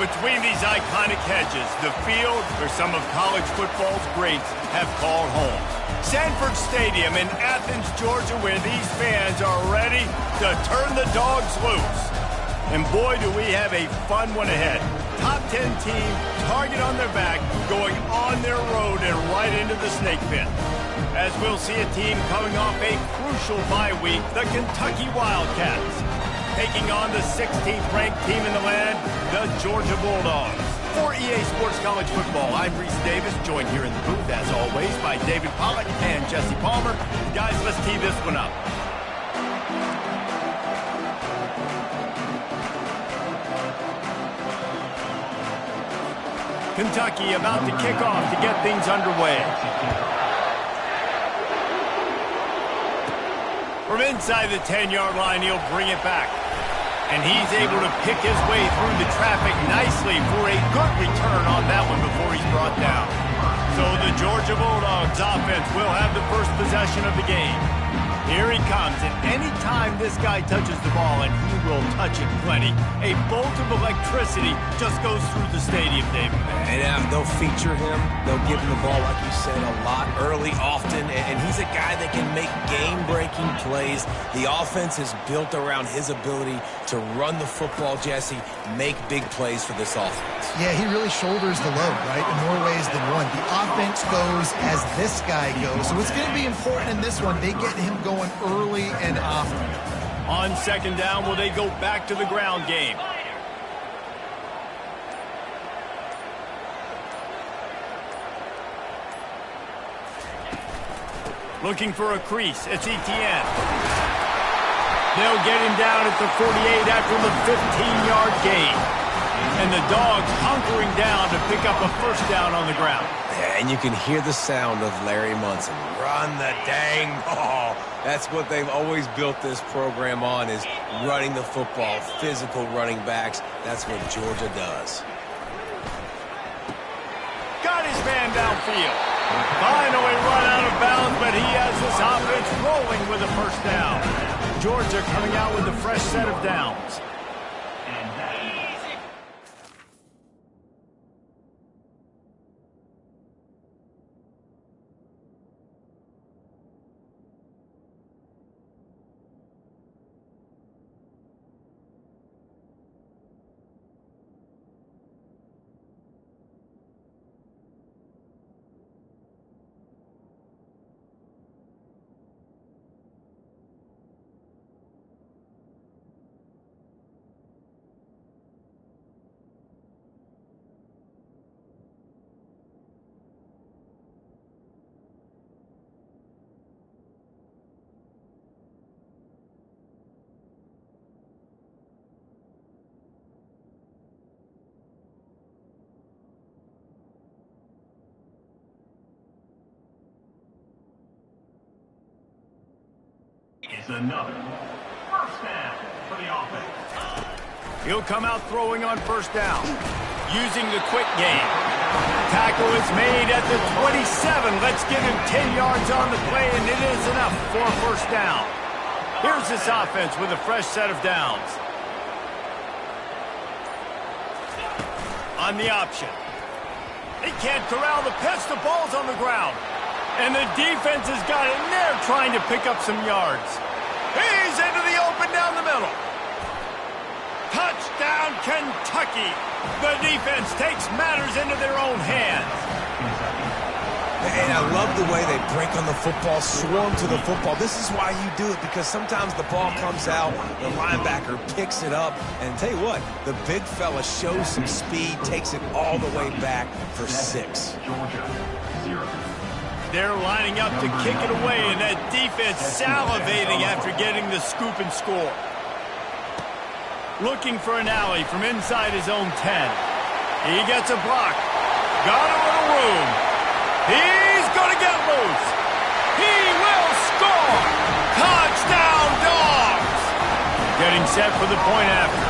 Between these iconic hedges, the field where some of college football's greats have called home. Sanford Stadium in Athens, Georgia, where these fans are ready to turn the dogs loose. And boy, do we have a fun one ahead. Top 10 team, target on their back, going on their road and right into the snake pit. As we'll see a team coming off a crucial bye week, the Kentucky Wildcats, taking on the 16th ranked team in the land, the Georgia Bulldogs. For EA Sports College Football, I'm Reese Davis, joined here in the booth, as always, by David Pollack and Jesse Palmer. Guys, let's tee this one up. Kentucky about to kick off to get things underway. From inside the 10-yard line, he'll bring it back. And he's able to pick his way through the traffic nicely for a good return on that one before he's brought down. So the Georgia Bulldogs offense will have the first possession of the game. Here he comes, and any time this guy touches the ball, and he will touch it plenty, a bolt of electricity just goes through the stadium, David. And they'll feature him. They'll give him the ball, like you said, a lot, early, often, and he's a guy that can make game-breaking plays. The offense is built around his ability to run the football, Jesse, make big plays for this offense. Yeah, he really shoulders the load, right, in more ways than one. The offense goes as this guy goes, so it's going to be important in this one. They get him going early and often. On second down, will they go back to the ground game? Looking for a crease. It's Etienne. They'll get him down at the 48 after the 15-yard gain. And the Dogs hunkering down to pick up a first down on the ground. Yeah, and you can hear the sound of Larry Munson. Run the dang ball. That's what they've always built this program on, is running the football, physical running backs. That's what Georgia does. Got his man downfield. Finally run out of bounds, but he has this offense rolling with a first down. Georgia coming out with a fresh set of downs. It's another first down for the offense. He'll come out throwing on first down, using the quick game. Tackle is made at the 27. Let's give him 10 yards on the play, and it is enough for a first down. Here's this offense with a fresh set of downs. On the option. They can't corral the pitch. The ball's on the ground. And the defense has got in there trying to pick up some yards. He's into the open down the middle. Touchdown, Kentucky. The defense takes matters into their own hands. And I love the way they break on the football, swarm to the football. This is why you do it, because sometimes the ball comes out, the linebacker picks it up, and tell you what, the big fella shows some speed, takes it all the way back for 6. They're lining up to kick it away, and that defense salivating after getting the scoop and score. Looking for an alley from inside his own 10. He gets a block. Got a little room. He's going to get loose. He will score. Touchdown, Dogs. Getting set for the point after.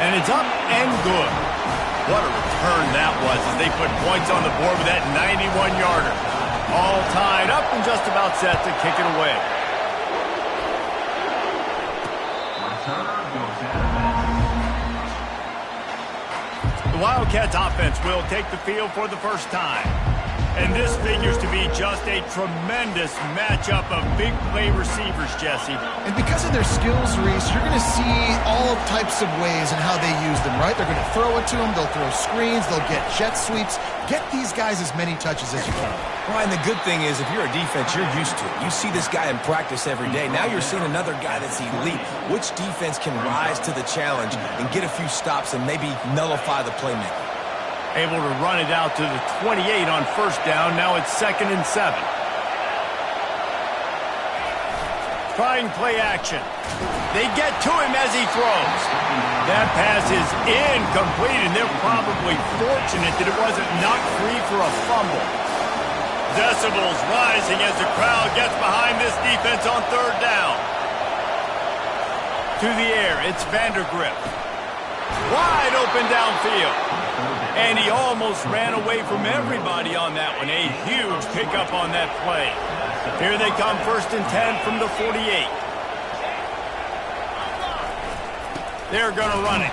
And it's up and good. What a return that was as they put points on the board with that 91-yarder. All tied up and just about set to kick it away. Wildcats offense will take the field for the first time. And this figures to be just a tremendous matchup of big play receivers, Jesse. And because of their skills, Reese, you're going to see all types of ways and how they use them, right? They're going to throw it to them. They'll throw screens. They'll get jet sweeps. Get these guys as many touches as you can. Well, and the good thing is, if you're a defense, you're used to it. You see this guy in practice every day. Now you're seeing another guy that's elite. Which defense can rise to the challenge and get a few stops and maybe nullify the playmaker? Able to run it out to the 28 on first down. Now it's 2nd and 7. Trying play action. They get to him as he throws. That pass is incomplete, and they're probably fortunate that it wasn't knocked free for a fumble. Decibels rising as the crowd gets behind this defense on 3rd down. To the air, it's Vandergrift. Wide open downfield. And he almost ran away from everybody on that one. A huge pickup on that play. Here they come, 1st and 10 from the 48. They're going to run it.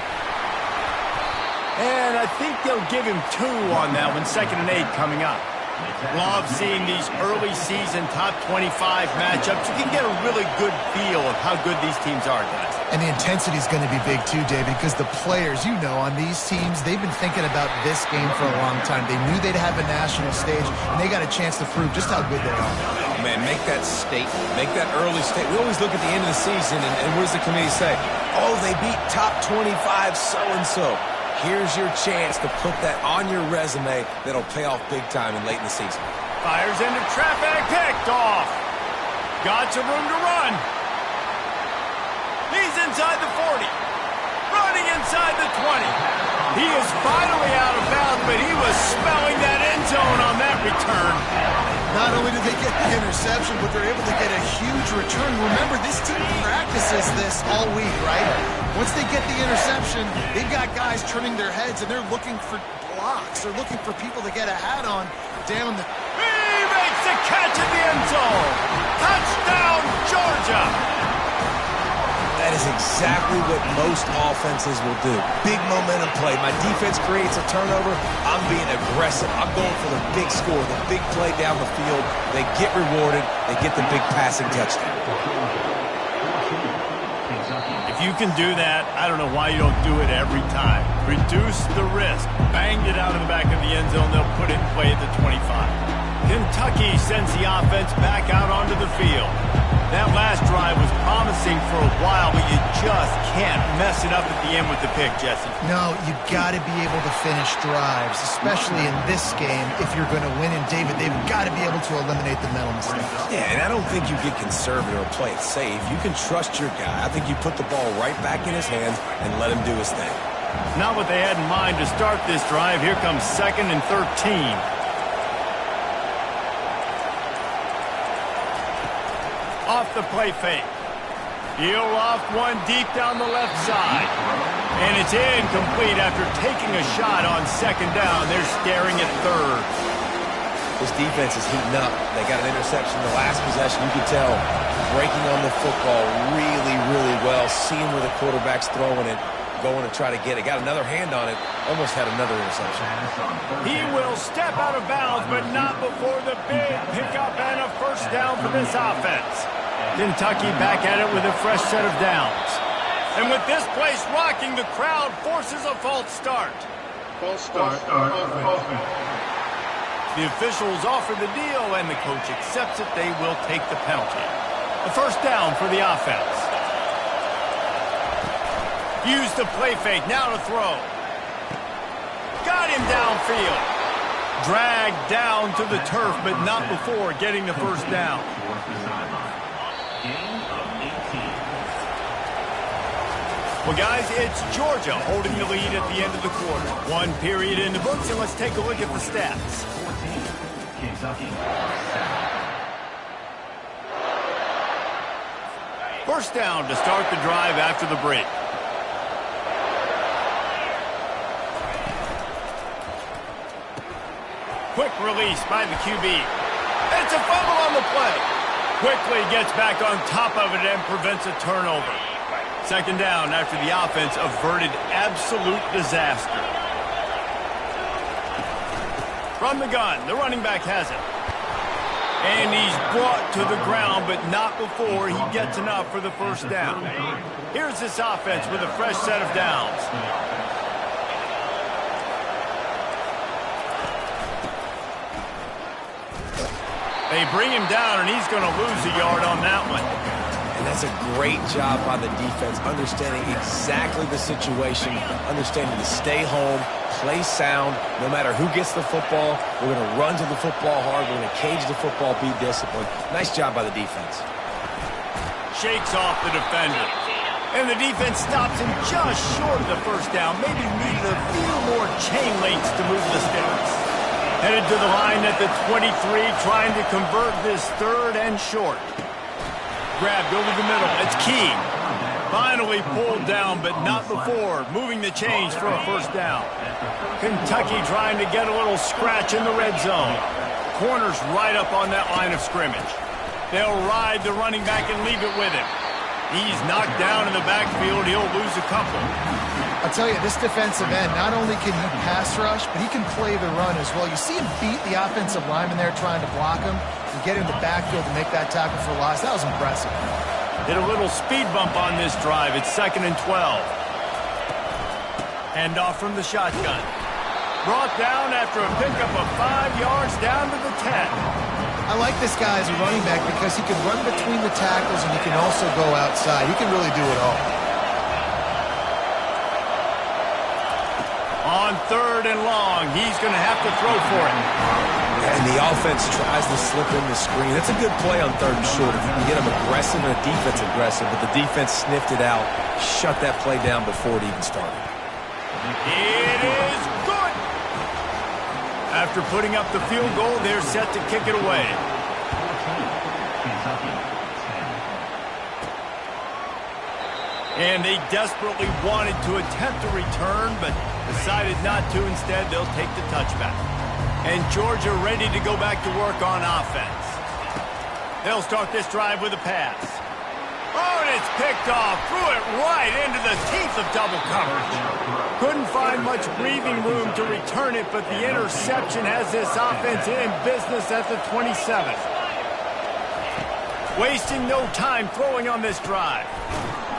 And I think they'll give him 2 on that one. 2nd and 8 coming up. Love seeing these early season top 25 matchups. You can get a really good feel of how good these teams are, guys. And the intensity is going to be big too, David, because the players, you know, on these teams, they've been thinking about this game for a long time. They knew they'd have a national stage, and they got a chance to prove just how good they are. Oh, man, make that statement. Make that early statement. We always look at the end of the season, and what does the committee say? Oh, they beat top 25 so-and-so. Here's your chance to put that on your resume that'll pay off big time and late in the season. Fires into traffic, picked off. Got some room to run. He's inside the 40. Running inside the 20. He is finally out of bounds, but he was smelling that end zone on that return. Not only did they get the interception, but they're able to get a huge return. Remember, this team practices this all week, right? Once they get the interception, they've got guys turning their heads, and they're looking for blocks. They're looking for people to get a hat on down the... He makes the catch in the end zone. Touchdown, Georgia. That is exactly what most offenses will do. Big momentum play. My defense creates a turnover. I'm being aggressive. I'm going for the big score, the big play down the field. They get rewarded. They get the big passing touchdown. If you can do that, I don't know why you don't do it every time. Reduce the risk. Banged it out of the back of the end zone. They'll put it in play at the 25. Kentucky sends the offense back out onto the field. That last drive was promising for a while, but you just can't mess it up at the end with the pick, Jesse. No, you got to be able to finish drives, especially in this game. If you're going to win, and David, they've got to be able to eliminate the mental mistakes. Yeah, and I don't think you get conservative or play it safe. You can trust your guy. I think you put the ball right back in his hands and let him do his thing. Not what they had in mind to start this drive. Here comes 2nd and 13. Off the play fake. He'll loft one deep down the left side. And it's incomplete after taking a shot on 2nd down. They're staring at 3rd. This defense is heating up. They got an interception the last possession. You can tell breaking on the football really, really well. Seeing where the quarterback's throwing it. Going to try to get it. Got another hand on it. Almost had another interception. He will step out of bounds, but not before the big pickup and a 1st down for this offense. Kentucky back at it with a fresh set of downs. And with this place rocking, the crowd forces a false start. False start. Offense. The officials offer the deal, and the coach accepts it. They will take the penalty. A 1st down for the offense. Use the play fake, now to throw. Got him downfield. Dragged down to the turf, but not before getting the 1st down. Well, guys, it's Georgia holding the lead at the end of the quarter. 1 period in the books, and let's take a look at the stats. First down to start the drive after the break. Quick release by the QB. It's a fumble on the play. Quickly gets back on top of it and prevents a turnover. 2nd down after the offense averted absolute disaster. From the gun, the running back has it. And he's brought to the ground, but not before he gets enough for the first down. Here's this offense with a fresh set of downs. They bring him down, and he's going to lose a yard on that one. And that's a great job by the defense, understanding exactly the situation, understanding to stay home, play sound. No matter who gets the football, we're going to run to the football hard. We're going to cage the football, be disciplined. Nice job by the defense. Shakes off the defender. And the defense stops him just short of the first down. Maybe needed a few more chain links to move the sticks. Headed to the line at the 23, trying to convert this third and short. Grabbed over the middle. It's Key. Finally pulled down, but not before. Moving the chains for a first down. Kentucky trying to get a little scratch in the red zone. Corners right up on that line of scrimmage. They'll ride the running back and leave it with him. He's knocked down in the backfield. He'll lose a couple. I'll tell you, this defensive end, not only can he pass rush, but he can play the run as well. You see him beat the offensive lineman there trying to block him and get in the backfield to make that tackle for loss. That was impressive. Hit a little speed bump on this drive. It's 2nd and 12. Hand off from the shotgun. Brought down after a pickup of 5 yards down to the 10. I like this guy as a running back because he can run between the tackles and he can also go outside. He can really do it all. On 3rd and long, he's going to have to throw for it. And the offense tries to slip in the screen. That's a good play on 3rd and short. If you can get them aggressive and a defense aggressive, but the defense sniffed it out, shut that play down before it even started. It is good. After putting up the field goal, they're set to kick it away. And they desperately wanted to attempt a return, but decided not to. Instead, they'll take the touchback. And Georgia ready to go back to work on offense. They'll start this drive with a pass. Oh, and it's picked off. Threw it right into the teeth of double coverage. Couldn't find much breathing room to return it, but the interception has this offense in business at the 27th. Wasting no time throwing on this drive.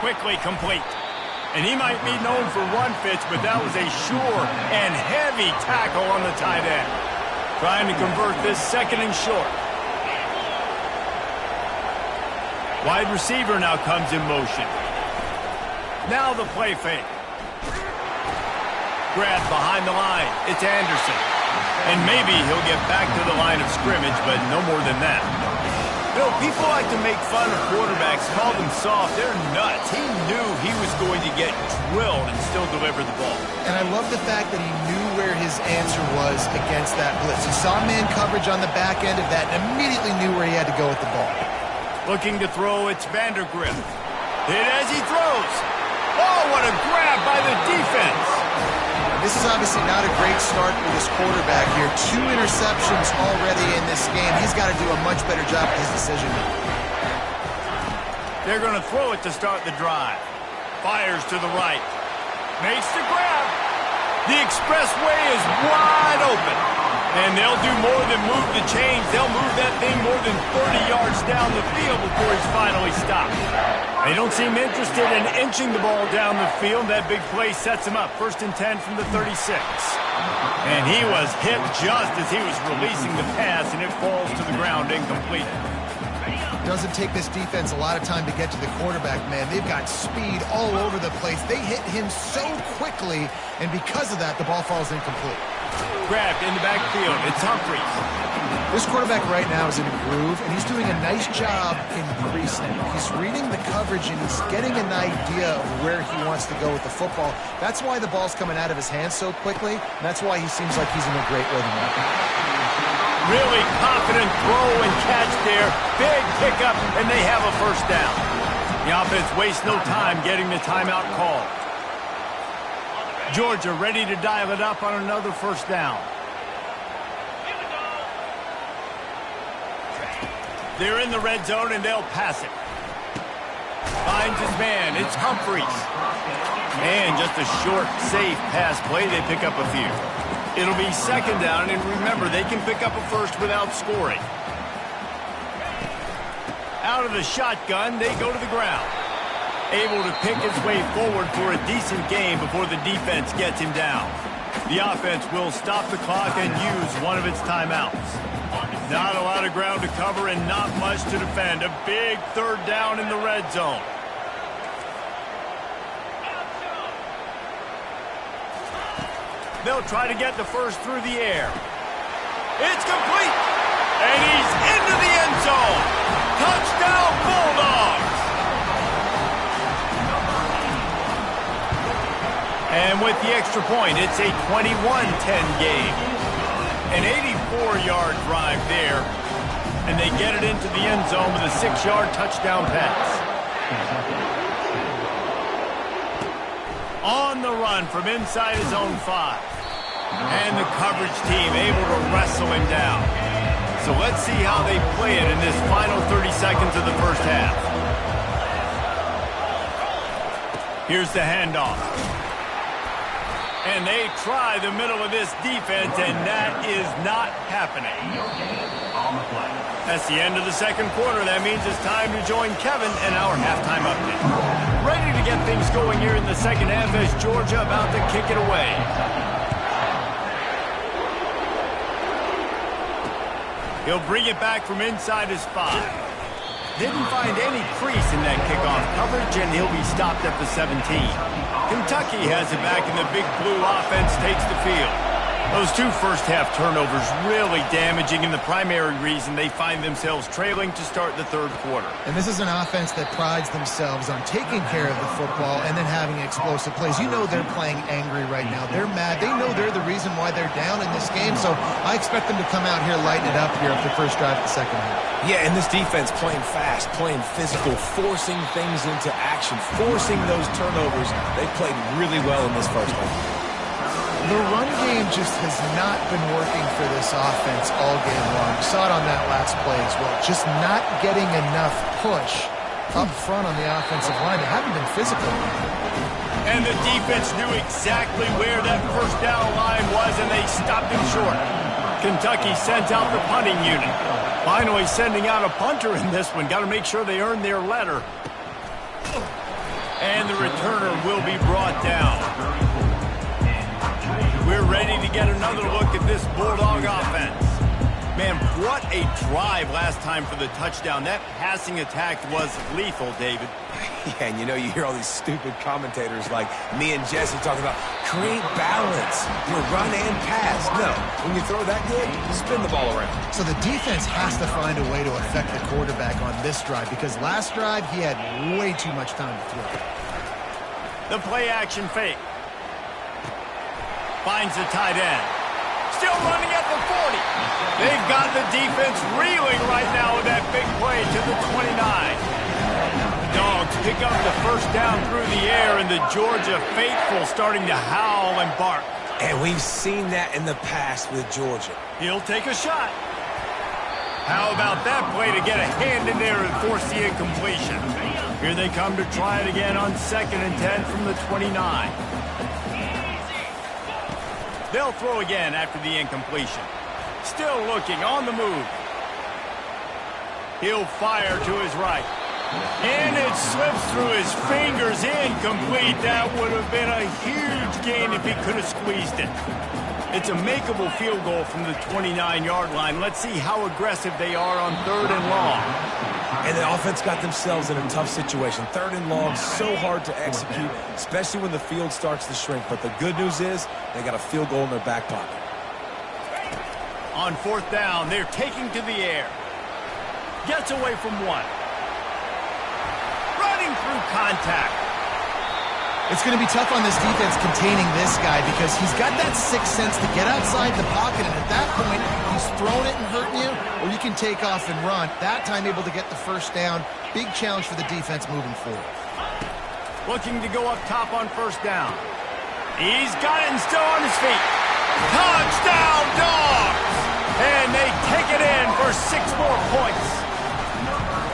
Quickly complete. And he might be known for run fits, but that was a sure and heavy tackle on the tight end. Trying to convert this 2nd and short. Wide receiver now comes in motion. Now the play fake. Grabbed behind the line. It's Anderson. And maybe he'll get back to the line of scrimmage, but no more than that. You know, people like to make fun of quarterbacks, call them soft. They're nuts. He knew he was going to get drilled and still deliver the ball. And I love the fact that he knew where his answer was against that blitz. He saw man coverage on the back end of that and immediately knew where he had to go with the ball. Looking to throw, it's Vandergrift. Hit as he throws. Oh, what a grab by the defense. This is obviously not a great start for this quarterback here. 2 interceptions already in this game. He's got to do a much better job with his decision. They're going to throw it to start the drive. Fires to the right. Makes the grab. The expressway is wide open. And they'll do more than move the chains. They'll move that thing more than 30 yards down the field before he's finally stopped. They don't seem interested in inching the ball down the field. That big play sets him up. 1st and 10 from the 36. And he was hit just as he was releasing the pass, and it falls to the ground incomplete. Doesn't take this defense a lot of time to get to the quarterback, man. They've got speed all over the place. They hit him so quickly, and because of that, the ball falls incomplete. Grabbed in the backfield. It's Humphries. This quarterback right now is in a groove, and he's doing a nice job in pre-snap. He's reading the coverage, and he's getting an idea of where he wants to go with the football. That's why the ball's coming out of his hands so quickly, and that's why he seems like he's in a great rhythm right now. Really confident throw and catch there. Big pickup, and they have a first down. The offense wastes no time getting the timeout called. Georgia ready to dial it up on another first down. They're in the red zone, and they'll pass it. Finds his man. It's Humphries. And just a short, safe pass play. They pick up a few. It'll be second down, and remember, they can pick up a first without scoring. Out of the shotgun, they go to the ground. Able to pick his way forward for a decent gain before the defense gets him down. The offense will stop the clock and use one of its timeouts. Not a lot of ground to cover and not much to defend. A big third down in the red zone. They'll try to get the first through the air. It's complete. And he's into the end zone. Touchdown, Bulldogs. And with the extra point, it's a 21-10 game. An 84-yard drive there. And they get it into the end zone with a 6-yard touchdown pass. On the run from inside his own 5. And the coverage team able to wrestle him down. So let's see how they play it in this final 30 seconds of the first half. Here's the handoff. And they try the middle of this defense, and that is not happening. That's the end of the second quarter. That means it's time to join Kevin in our halftime update. Ready to get things going here in the second half as Georgia about to kick it away. He'll bring it back from inside his 5. Didn't find any crease in that kickoff coverage, and he'll be stopped at the 17. Kentucky has it back, and the Big Blue offense takes the field. Those 2 first-half turnovers really damaging, and the primary reason they find themselves trailing to start the third quarter. And this is an offense that prides themselves on taking care of the football and then having explosive plays. You know they're playing angry right now. They're mad. They know they're the reason why they're down in this game, so I expect them to come out here, lighten it up here after the first drive of the second half. Yeah, and this defense playing fast, playing physical, forcing things into action, forcing those turnovers. They played really well in this first half. The run game just has not been working for this offense all game long. You saw it on that last play as well. Just not getting enough push up front on the offensive line. They haven't been physical. And the defense knew exactly where that first down line was, and they stopped him short. Kentucky sent out the punting unit. Finally sending out a punter in this one. Got to make sure they earn their letter. And the returner will be brought down. We're ready to get another look at this Bulldog offense. Man, what a drive last time for the touchdown. That passing attack was lethal, David. Yeah, and you know, you hear all these stupid commentators like me and Jesse talking about create balance, run and pass. No, when you throw that good, spin the ball around. So the defense has to find a way to affect the quarterback on this drive because last drive he had way too much time to throw. The play action fake. Finds the tight end. Still running at the 40. They've got the defense reeling right now with that big play to the 29. The Dogs pick up the first down through the air, and the Georgia faithful starting to howl and bark. And we've seen that in the past with Georgia. He'll take a shot. How about that play to get a hand in there and force the incompletion? Here they come to try it again on 2nd and 10 from the 29. They'll throw again after the incompletion. Still looking on the move. He'll fire to his right. And it slips through his fingers, incomplete. That would have been a huge gain if he could have squeezed it. It's a makeable field goal from the 29-yard line. Let's see how aggressive they are on 3rd and long. And the offense got themselves in a tough situation. 3rd and long, so hard to execute, especially when the field starts to shrink. But the good news is they got a field goal in their back pocket. On 4th down, they're taking to the air. Gets away from 1. Running through contact. It's going to be tough on this defense containing this guy because he's got that sixth sense to get outside the pocket, and at that point, he's throwing it and hurting you, or you can take off and run. That time able to get the first down. Big challenge for the defense moving forward. Looking to go up top on 1st down. He's got it and still on his feet. Touchdown, Dogs! And they take it in for 6 more points.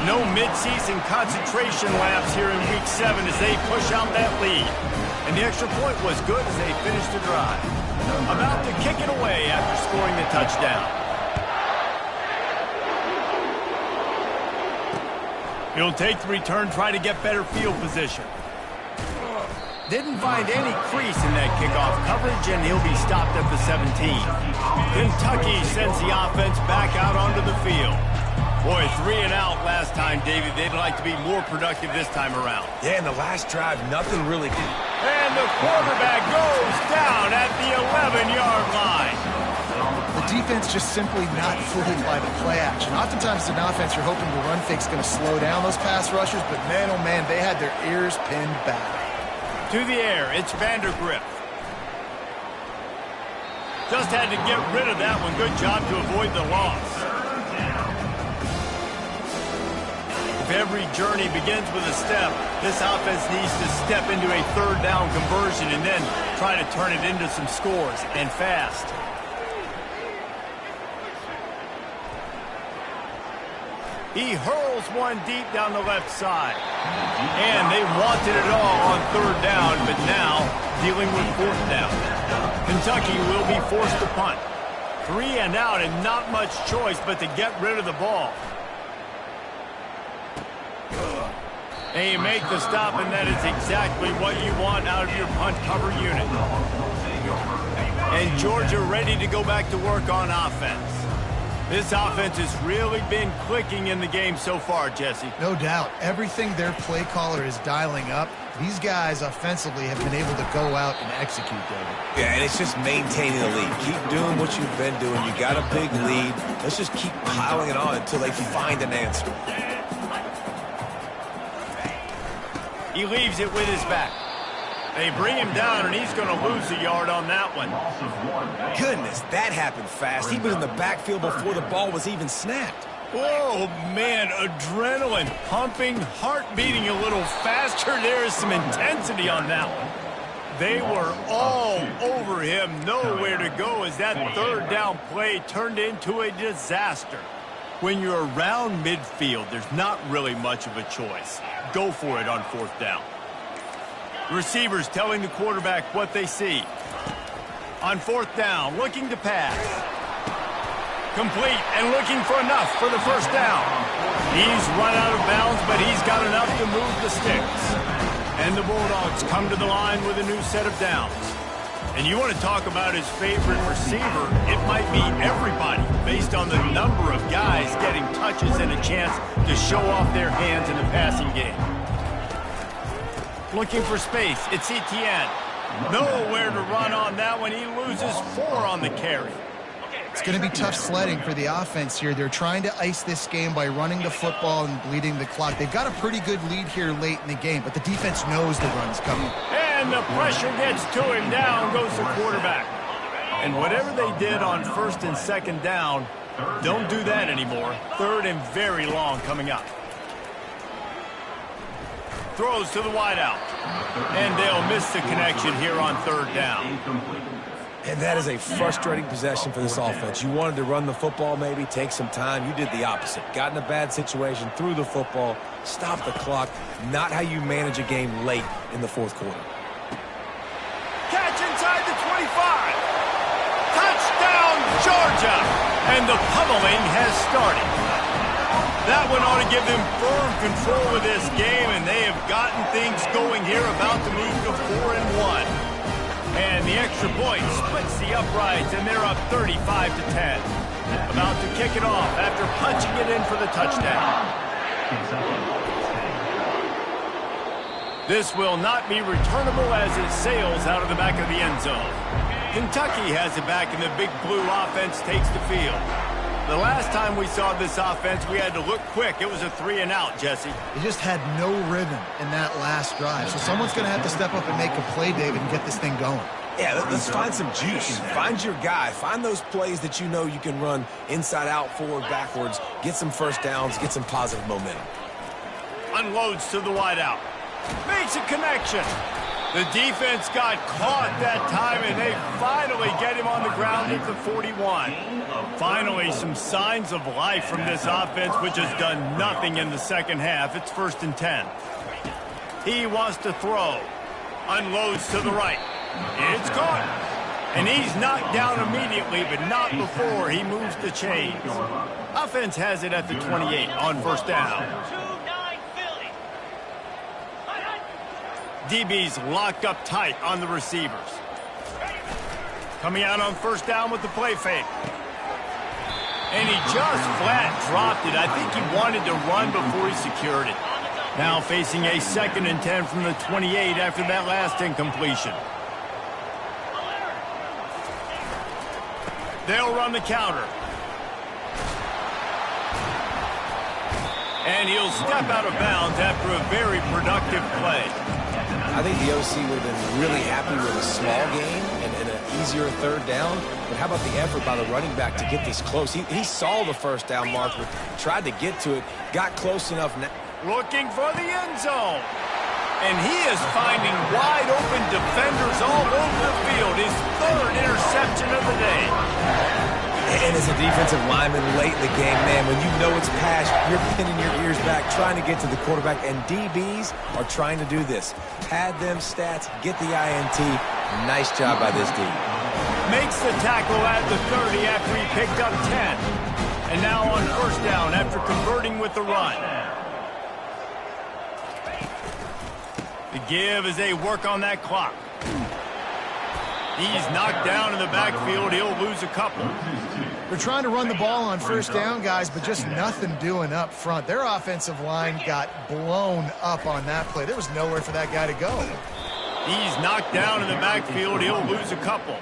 No midseason concentration laps here in Week 7 as they push out that lead. And the extra point was good as they finished the drive. About to kick it away after scoring the touchdown. He'll take the return, try to get better field position. Didn't find any crease in that kickoff coverage, and he'll be stopped at the 17. Kentucky sends the offense back out onto the field. Boy, 3 and out last time, David. They'd like to be more productive this time around. Yeah, in the last drive, nothing really good. And the quarterback goes down at the 11-yard line. The defense just simply not fooled by the play action. Oftentimes, as an offense, you're hoping the run fake's going to slow down those pass rushers, but man, oh man, they had their ears pinned back. To the air, it's Vandergrift. Just had to get rid of that one. Good job to avoid the loss. If every journey begins with a step, this offense needs to step into a third down conversion and then try to turn it into some scores, and fast. He hurls one deep down the left side. And they wanted it all on third down, but now dealing with fourth down. Kentucky will be forced to punt. 3 and out and not much choice but to get rid of the ball. And you make the stop, and that is exactly what you want out of your punt cover unit. And Georgia ready to go back to work on offense. This offense has really been clicking in the game so far, Jesse. No doubt. Everything their play caller is dialing up, these guys offensively have been able to go out and execute, David. Yeah, and it's just maintaining the lead. Keep doing what you've been doing. You got a big lead. Let's just keep piling it on until they find an answer. He leaves it with his back. They bring him down, and he's going to lose a yard on that one. Goodness, that happened fast. He was in the backfield before the ball was even snapped. Oh, man, adrenaline pumping, heart beating a little faster. There is some intensity on that one. They were all over him, nowhere to go as that third down play turned into a disaster. When you're around midfield, there's not really much of a choice. Go for it on fourth down. Receivers telling the quarterback what they see. On fourth down, looking to pass. Complete and looking for enough for the first down. He's run out of bounds, but he's got enough to move the sticks. And the Bulldogs come to the line with a new set of downs. And you want to talk about his favorite receiver, it might be everybody based on the number of guys getting touches and a chance to show off their hands in the passing game. Looking for space, it's Etienne. Nowhere to run on that one. He loses 4 on the carry. It's going to be tough sledding for the offense here. They're trying to ice this game by running the football and bleeding the clock. They've got a pretty good lead here late in the game, but the defense knows the run's coming. And the pressure gets to him. Down goes the quarterback. And whatever they did on first and second down, don't do that anymore. Third and very long coming up. Throws to the wideout. And they'll miss the connection here on third down. And that is a frustrating possession for this offense. You wanted to run the football, maybe take some time. You did the opposite. Got in a bad situation, threw the football, stopped the clock. Not how you manage a game late in the fourth quarter. Catch inside the 25. Touchdown, Georgia. And the pummeling has started. That one ought to give them firm control of this game, and they have gotten things going here, about to move to 4-1. And the extra point splits the uprights, and they're up 35-10. About to kick it off after punching it in for the touchdown. This will not be returnable as it sails out of the back of the end zone. Kentucky has it back, and the big blue offense takes the field. The last time we saw this offense, we had to look quick. It was a 3 and out, Jesse. They just had no rhythm in that last drive. So someone's going to have to step up and make a play, David, and get this thing going. Yeah, let's find some juice. Find your guy. Find those plays that you know you can run inside out, forward, backwards. Get some first downs. Get some positive momentum. Unloads to the wideout. Makes a connection. The defense got caught that time, and they finally get him on the ground at the 41. Finally, some signs of life from this offense, which has done nothing in the second half. It's 1st and 10. He wants to throw. Unloads to the right. It's caught. And he's knocked down immediately, but not before he moves the chains. Offense has it at the 28 on first down. DB's locked up tight on the receivers. Coming out on first down with the play fake. And he just flat dropped it. I think he wanted to run before he secured it. Now facing a 2nd and 10 from the 28 after that last incompletion. They'll run the counter. And he'll step out of bounds after a very productive play. I think the OC would have been really happy with a small gain and an easier 3rd down. But how about the effort by the running back to get this close? He saw the first down mark, but tried to get to it, got close enough now. Looking for the end zone. And he is finding wide open defenders all over the field. His 3rd interception of the day. And as a defensive lineman late in the game, man, when you know it's past, you're pinning your ears back, trying to get to the quarterback. And DBs are trying to do this. Pad them stats, get the INT. Nice job by this D. Makes the tackle at the 30 after he picked up 10. And now on first down after converting with the run. The give as they work on that clock. He's knocked down in the backfield. He'll lose a couple. They're trying to run the ball on first down, guys, but just nothing doing up front. Their offensive line got blown up on that play. There was nowhere for that guy to go. He's knocked down in the backfield. He'll lose a couple.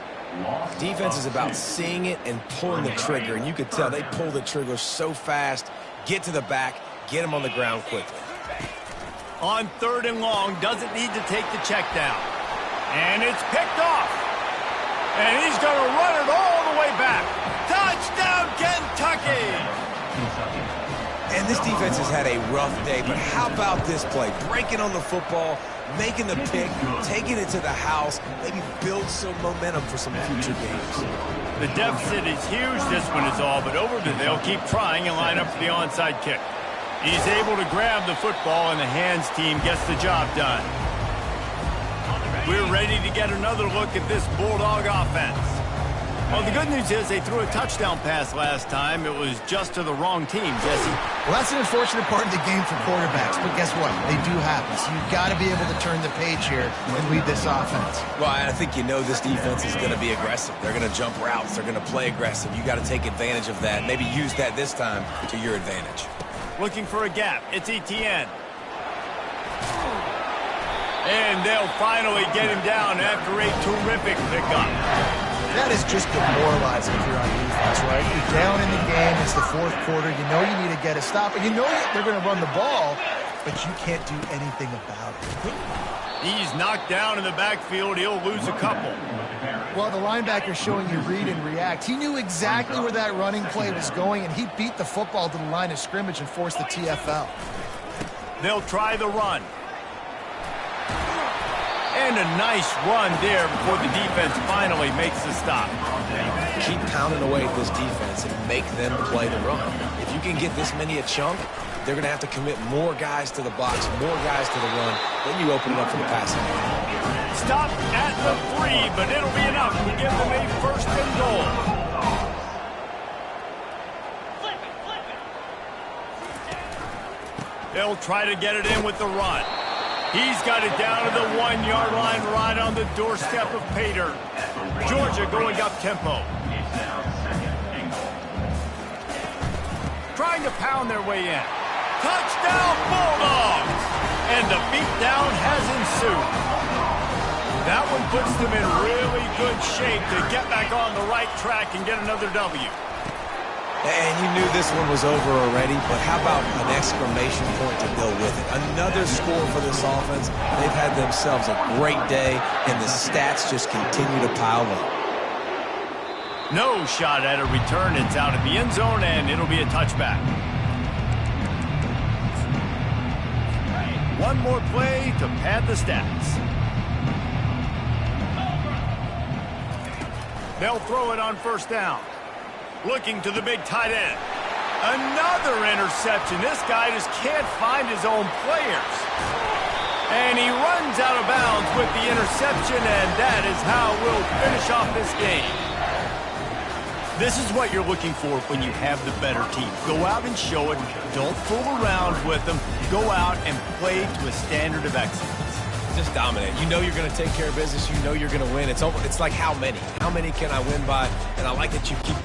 Defense is about seeing it and pulling the trigger, and you could tell they pull the trigger so fast, get to the back, get him on the ground quickly. On 3rd and long, doesn't need to take the check down. And it's picked off. And he's going to run it all the way back. Touchdown, Kentucky! And this defense has had a rough day, but how about this play? Breaking on the football, making the pick, taking it to the house, maybe build some momentum for some future games. The deficit is huge, this one is all, but they'll keep trying and line up for the onside kick. He's able to grab the football, and the hands team gets the job done. We're ready to get another look at this Bulldog offense. Well, the good news is they threw a touchdown pass last time. It was just to the wrong team, Jesse. Well, that's an unfortunate part of the game for quarterbacks, but guess what? They do happen. So you've got to be able to turn the page here and lead this offense. Well, I think you know this defense is going to be aggressive. They're going to jump routes. They're going to play aggressive. You got to take advantage of that. Maybe use that this time to your advantage. Looking for a gap. It's Etienne. And they'll finally get him down after a terrific pickup. That is just demoralizing if you're on defense, right? You're down in the game. It's the 4th quarter. You know you need to get a stop. And you know they're going to run the ball, but you can't do anything about it. He's knocked down in the backfield. He'll lose a couple. Well, the linebacker's showing you read and react. He knew exactly where that running play was going, and he beat the football to the line of scrimmage and forced the TFL. They'll try the run. And a nice run there before the defense finally makes the stop. Keep pounding away at this defense and make them play the run. If you can get this many a chunk, they're going to have to commit more guys to the box, more guys to the run. Then you open it up for the passing game. Stop at the 3, but it'll be enough to give them a 1st and goal. They'll try to get it in with the run. He's got it down to the 1-yard line right on the doorstep of Pater. Georgia going up tempo. Trying to pound their way in. Touchdown Bulldogs! And the beatdown has ensued. That one puts them in really good shape to get back on the right track and get another W. And you knew this one was over already, but how about an exclamation point to go with it? Another score for this offense. They've had themselves a great day, and the stats just continue to pile up. No shot at a return. It's out of the end zone, and it'll be a touchback. One more play to pad the stats. They'll throw it on first down. Looking to the big tight end. Another interception. This guy just can't find his own players. And he runs out of bounds with the interception, and that is how we'll finish off this game. This is what you're looking for when you have the better team. Go out and show it. Don't fool around with them. Go out and play to a standard of excellence. Just dominate. You know you're going to take care of business. You know you're going to win. It's like how many? How many can I win by? And I like that you keep